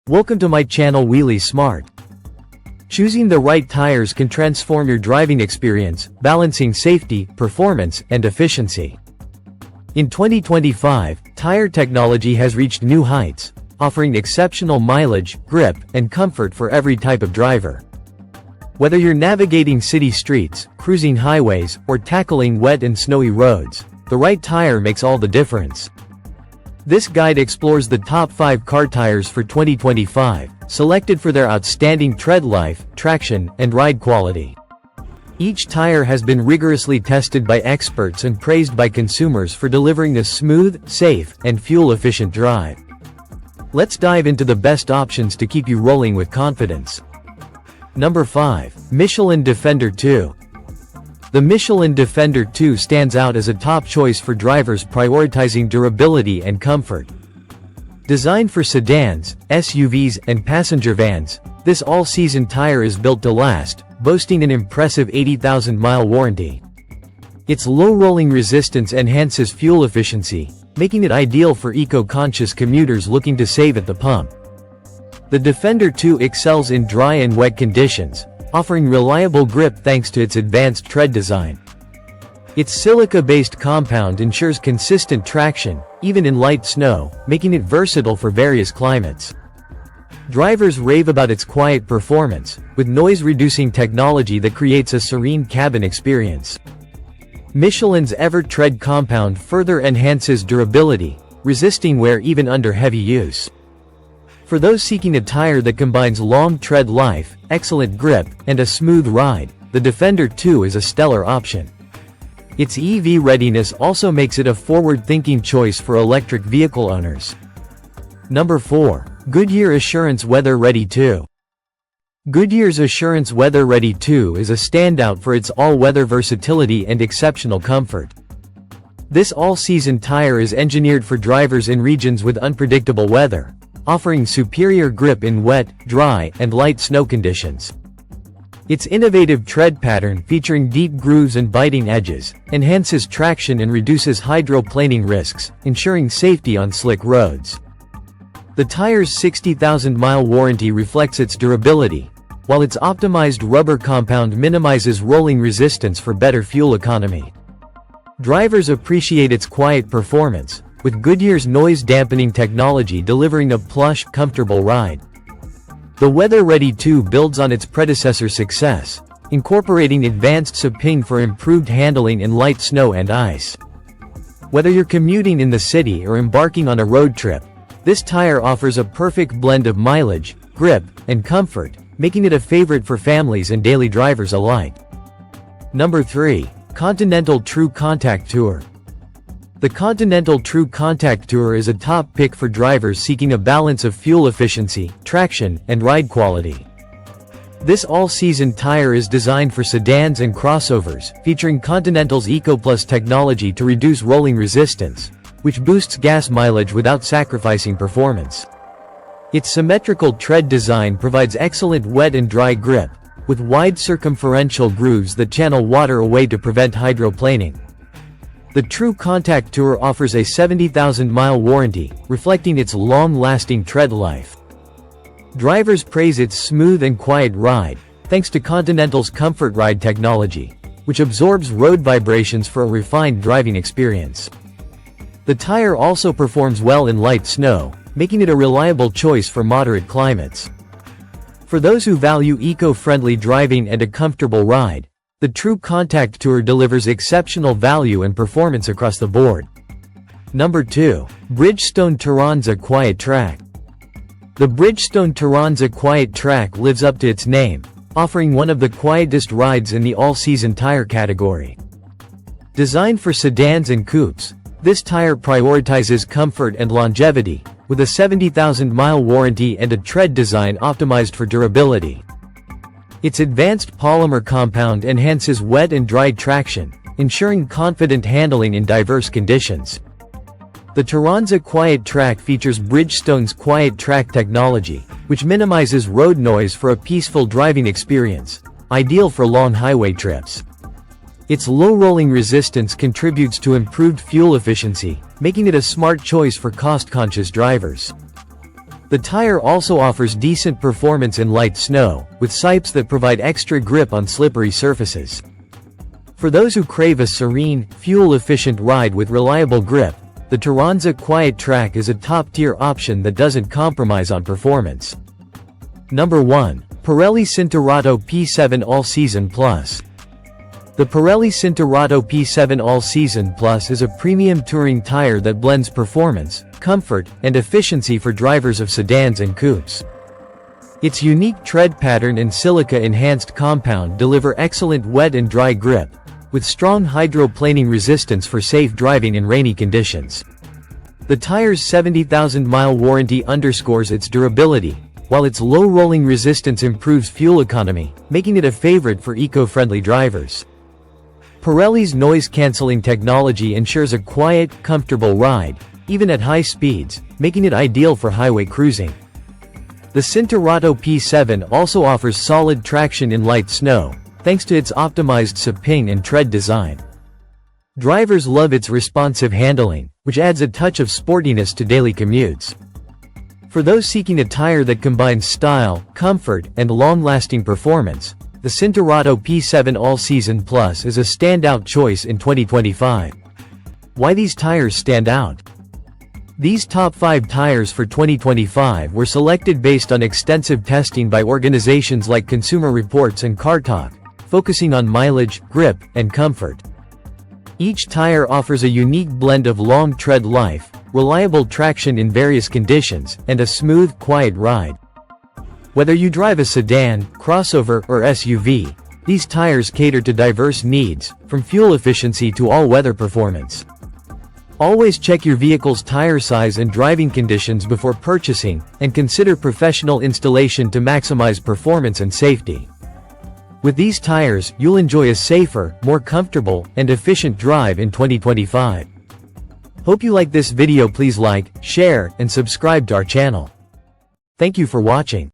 Welcome to my channel Wheelie Smart. Choosing the right tires can transform your driving experience, balancing safety, performance, and efficiency. In 2025, tire technology has reached new heights, offering exceptional mileage, grip, and comfort for every type of driver. Whether you're navigating city streets, cruising highways, or tackling wet and snowy roads, the right tire makes all the difference. This guide explores the top 5 car tires for 2025, selected for their outstanding tread life, traction, and ride quality. Each tire has been rigorously tested by experts and praised by consumers for delivering a smooth, safe, and fuel-efficient drive. Let's dive into the best options to keep you rolling with confidence. Number 5. Michelin Defender 2. The Michelin Defender 2 stands out as a top choice for drivers prioritizing durability and comfort. Designed for sedans, SUVs, and passenger vans, this all-season tire is built to last, boasting an impressive 80,000-mile warranty. Its low rolling resistance enhances fuel efficiency, making it ideal for eco-conscious commuters looking to save at the pump. The Defender 2 excels in dry and wet conditions, offering reliable grip thanks to its advanced tread design. Its silica-based compound ensures consistent traction, even in light snow, making it versatile for various climates. Drivers rave about its quiet performance, with noise-reducing technology that creates a serene cabin experience. Michelin's EverTread compound further enhances durability, resisting wear even under heavy use. For those seeking a tire that combines long tread life, excellent grip, and a smooth ride, the Defender 2 is a stellar option. Its EV readiness also makes it a forward-thinking choice for electric vehicle owners. Number 4. Goodyear Assurance Weather Ready 2. Goodyear's Assurance Weather Ready 2 is a standout for its all-weather versatility and exceptional comfort. This all-season tire is engineered for drivers in regions with unpredictable weather, offering superior grip in wet, dry, and light snow conditions. Its innovative tread pattern featuring deep grooves and biting edges enhances traction and reduces hydroplaning risks, ensuring safety on slick roads. The tire's 60,000-mile warranty reflects its durability, while its optimized rubber compound minimizes rolling resistance for better fuel economy. Drivers appreciate its quiet performance, with Goodyear's noise-dampening technology delivering a plush, comfortable ride. The Weather Ready 2 builds on its predecessor's success, incorporating advanced subping for improved handling in light snow and ice. Whether you're commuting in the city or embarking on a road trip, this tire offers a perfect blend of mileage, grip, and comfort, making it a favorite for families and daily drivers alike. Number 3. Continental True Contact Tour. The Continental True Contact Tour is a top pick for drivers seeking a balance of fuel efficiency, traction, and ride quality. This all-season tire is designed for sedans and crossovers, featuring Continental's EcoPlus technology to reduce rolling resistance, which boosts gas mileage without sacrificing performance. Its symmetrical tread design provides excellent wet and dry grip, with wide circumferential grooves that channel water away to prevent hydroplaning. The True Contact Tour offers a 70,000-mile warranty, reflecting its long-lasting tread life. Drivers praise its smooth and quiet ride, thanks to Continental's Comfort Ride technology, which absorbs road vibrations for a refined driving experience. The tire also performs well in light snow, making it a reliable choice for moderate climates. For those who value eco-friendly driving and a comfortable ride, the True Contact Tour delivers exceptional value and performance across the board. Number 2. Bridgestone Turanza Quiet Track. The Bridgestone Turanza Quiet Track lives up to its name, offering one of the quietest rides in the all-season tire category. Designed for sedans and coupes, this tire prioritizes comfort and longevity, with a 70,000-mile warranty and a tread design optimized for durability. Its advanced polymer compound enhances wet and dry traction, ensuring confident handling in diverse conditions. The Turanza Quiet Track features Bridgestone's Quiet Track technology, which minimizes road noise for a peaceful driving experience, ideal for long highway trips. Its low rolling resistance contributes to improved fuel efficiency, making it a smart choice for cost-conscious drivers. The tire also offers decent performance in light snow, with sipes that provide extra grip on slippery surfaces. For those who crave a serene, fuel-efficient ride with reliable grip, the Turanza Quiet Track is a top-tier option that doesn't compromise on performance. Number 1. Pirelli Cinturato P7 All-Season Plus. The Pirelli Cinturato P7 All-Season Plus is a premium touring tire that blends performance, comfort, and efficiency for drivers of sedans and coupes. Its unique tread pattern and silica-enhanced compound deliver excellent wet and dry grip, with strong hydroplaning resistance for safe driving in rainy conditions. The tire's 70,000-mile warranty underscores its durability, while its low rolling resistance improves fuel economy, making it a favorite for eco-friendly drivers. Pirelli's noise-canceling technology ensures a quiet, comfortable ride, even at high speeds, making it ideal for highway cruising. The Cinturato P7 also offers solid traction in light snow, thanks to its optimized supping and tread design. Drivers love its responsive handling, which adds a touch of sportiness to daily commutes. For those seeking a tire that combines style, comfort, and long-lasting performance, the Cinturato P7 All-Season Plus is a standout choice in 2025. Why these tires stand out? These top 5 tires for 2025 were selected based on extensive testing by organizations like Consumer Reports and Car Talk, focusing on mileage, grip, and comfort. Each tire offers a unique blend of long tread life, reliable traction in various conditions, and a smooth, quiet ride. Whether you drive a sedan, crossover, or SUV, these tires cater to diverse needs, from fuel efficiency to all-weather performance. Always check your vehicle's tire size and driving conditions before purchasing, and consider professional installation to maximize performance and safety. With these tires, you'll enjoy a safer, more comfortable, and efficient drive in 2025. Hope you like this video. Please like, share, and subscribe to our channel. Thank you for watching.